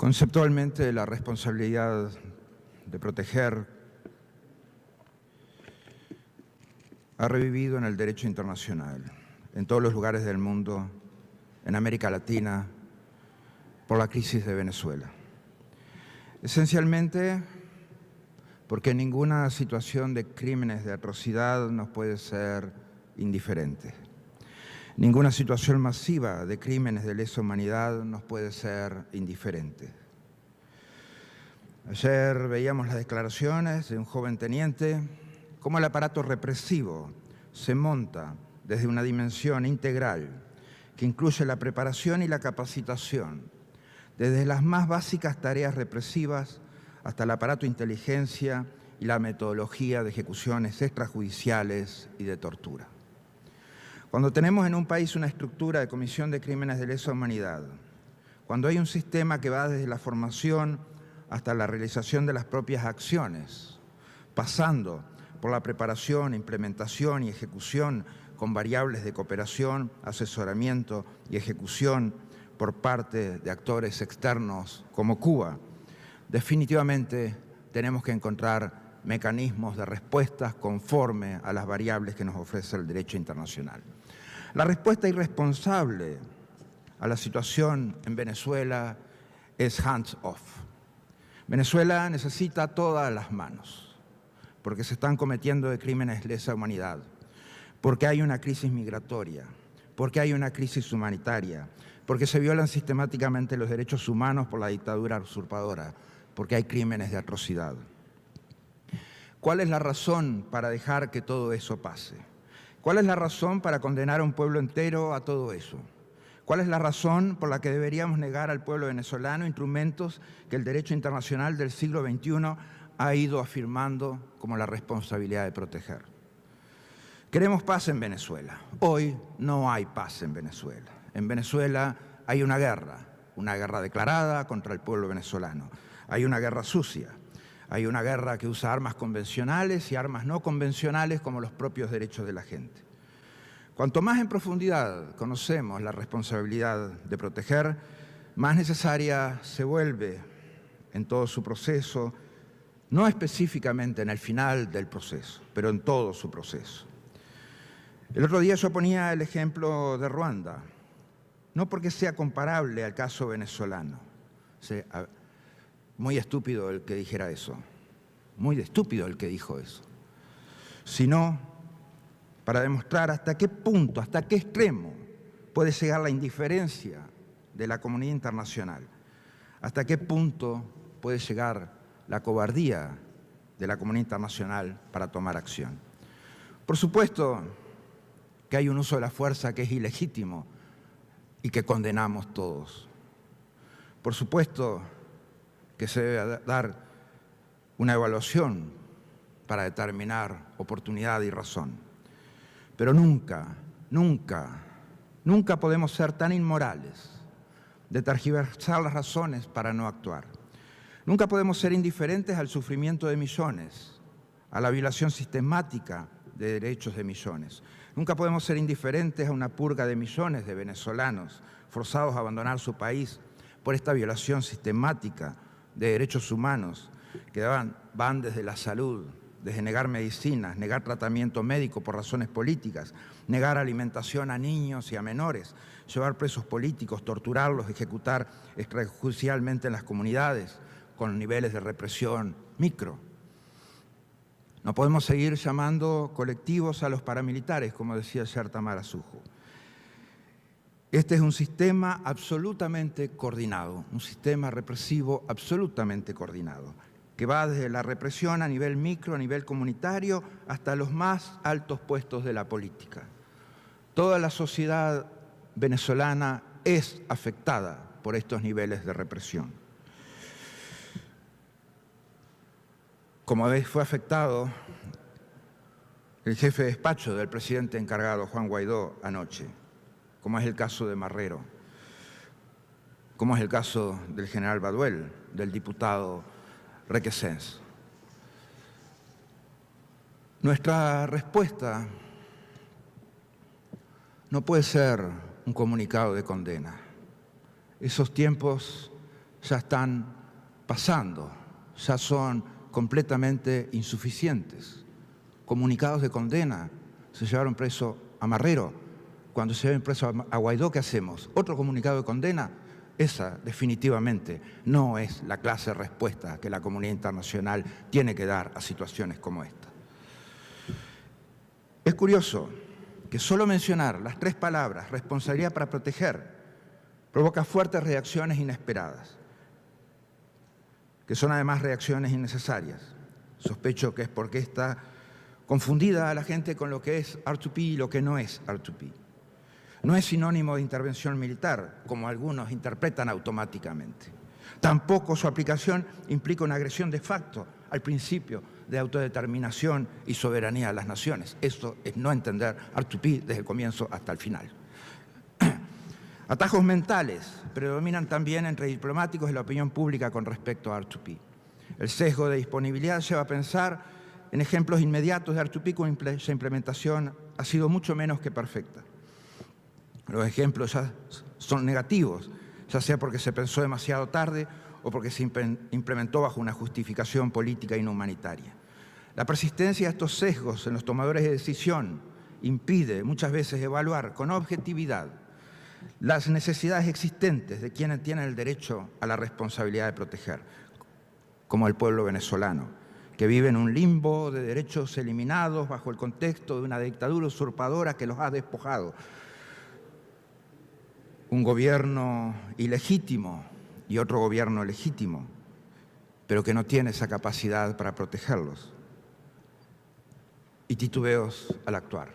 Conceptualmente, la responsabilidad de proteger ha revivido en el derecho internacional, en todos los lugares del mundo, en América Latina, por la crisis de Venezuela. Esencialmente, porque ninguna situación de crímenes de atrocidad nos puede ser indiferente. Ninguna situación masiva de crímenes de lesa humanidad nos puede ser indiferente. Ayer veíamos las declaraciones de un joven teniente, cómo el aparato represivo se monta desde una dimensión integral que incluye la preparación y la capacitación, desde las más básicas tareas represivas hasta el aparato de inteligencia y la metodología de ejecuciones extrajudiciales y de tortura. Cuando tenemos en un país una estructura de comisión de crímenes de lesa humanidad, cuando hay un sistema que va desde la formación hasta la realización de las propias acciones, pasando por la preparación, implementación y ejecución con variables de cooperación, asesoramiento y ejecución por parte de actores externos como Cuba, definitivamente tenemos que encontrar mecanismos de respuestas conforme a las variables que nos ofrece el derecho internacional. La respuesta irresponsable a la situación en Venezuela es hands off. Venezuela necesita todas las manos, porque se están cometiendo crímenes de lesa humanidad, porque hay una crisis migratoria, porque hay una crisis humanitaria, porque se violan sistemáticamente los derechos humanos por la dictadura usurpadora, porque hay crímenes de atrocidad. ¿Cuál es la razón para dejar que todo eso pase? ¿Cuál es la razón para condenar a un pueblo entero a todo eso? ¿Cuál es la razón por la que deberíamos negar al pueblo venezolano instrumentos que el derecho internacional del siglo XXI ha ido afirmando como la responsabilidad de proteger? Queremos paz en Venezuela. Hoy no hay paz en Venezuela. En Venezuela hay una guerra declarada contra el pueblo venezolano. Hay una guerra sucia. Hay una guerra que usa armas convencionales y armas no convencionales como los propios derechos de la gente. Cuanto más en profundidad conocemos la responsabilidad de proteger, más necesaria se vuelve en todo su proceso, no específicamente en el final del proceso, pero en todo su proceso. El otro día yo ponía el ejemplo de Ruanda, no porque sea comparable al caso venezolano. Muy estúpido el que dijera eso, muy estúpido el que dijo eso, sino para demostrar hasta qué punto, hasta qué extremo puede llegar la indiferencia de la comunidad internacional, hasta qué punto puede llegar la cobardía de la comunidad internacional para tomar acción. Por supuesto que hay un uso de la fuerza que es ilegítimo y que condenamos todos. Por supuesto que se debe dar una evaluación para determinar oportunidad y razón. Pero nunca, nunca, nunca podemos ser tan inmorales de tergiversar las razones para no actuar. Nunca podemos ser indiferentes al sufrimiento de millones, a la violación sistemática de derechos de millones. Nunca podemos ser indiferentes a una purga de millones de venezolanos forzados a abandonar su país por esta violación sistemática de derechos humanos que van desde la salud, desde negar medicinas, negar tratamiento médico por razones políticas, negar alimentación a niños y a menores, llevar presos políticos, torturarlos, ejecutar extrajudicialmente en las comunidades con niveles de represión micro. No podemos seguir llamando colectivos a los paramilitares, como decía ayer Tamara Sujo. Este es un sistema absolutamente coordinado, un sistema represivo absolutamente coordinado, que va desde la represión a nivel micro, a nivel comunitario, hasta los más altos puestos de la política. Toda la sociedad venezolana es afectada por estos niveles de represión. Como fue afectado el jefe de despacho del presidente encargado, Juan Guaidó, anoche, como es el caso de Marrero, como es el caso del general Baduel, del diputado Requesens. Nuestra respuesta no puede ser un comunicado de condena. Esos tiempos ya están pasando, ya son completamente insuficientes. Comunicados de condena, se llevaron preso a Marrero. Cuando se lleven preso a Guaidó, ¿qué hacemos? ¿Otro comunicado de condena? Esa definitivamente no es la clase de respuesta que la comunidad internacional tiene que dar a situaciones como esta. Es curioso que solo mencionar las 3 palabras responsabilidad para proteger provoca fuertes reacciones inesperadas, que son además reacciones innecesarias. Sospecho que es porque está confundida a la gente con lo que es R2P y lo que no es R2P. No es sinónimo de intervención militar, como algunos interpretan automáticamente. Tampoco su aplicación implica una agresión de facto al principio de autodeterminación y soberanía de las naciones. Eso es no entender R2P desde el comienzo hasta el final. Atajos mentales predominan también entre diplomáticos y la opinión pública con respecto a R2P. El sesgo de disponibilidad lleva a pensar en ejemplos inmediatos de R2P cuya implementación ha sido mucho menos que perfecta. Los ejemplos ya son negativos, ya sea porque se pensó demasiado tarde o porque se implementó bajo una justificación política inhumanitaria. La persistencia de estos sesgos en los tomadores de decisión impide muchas veces evaluar con objetividad las necesidades existentes de quienes tienen el derecho a la responsabilidad de proteger, como el pueblo venezolano, que vive en un limbo de derechos eliminados bajo el contexto de una dictadura usurpadora que los ha despojado. Un gobierno ilegítimo y otro gobierno legítimo, pero que no tiene esa capacidad para protegerlos. Y titubeos al actuar.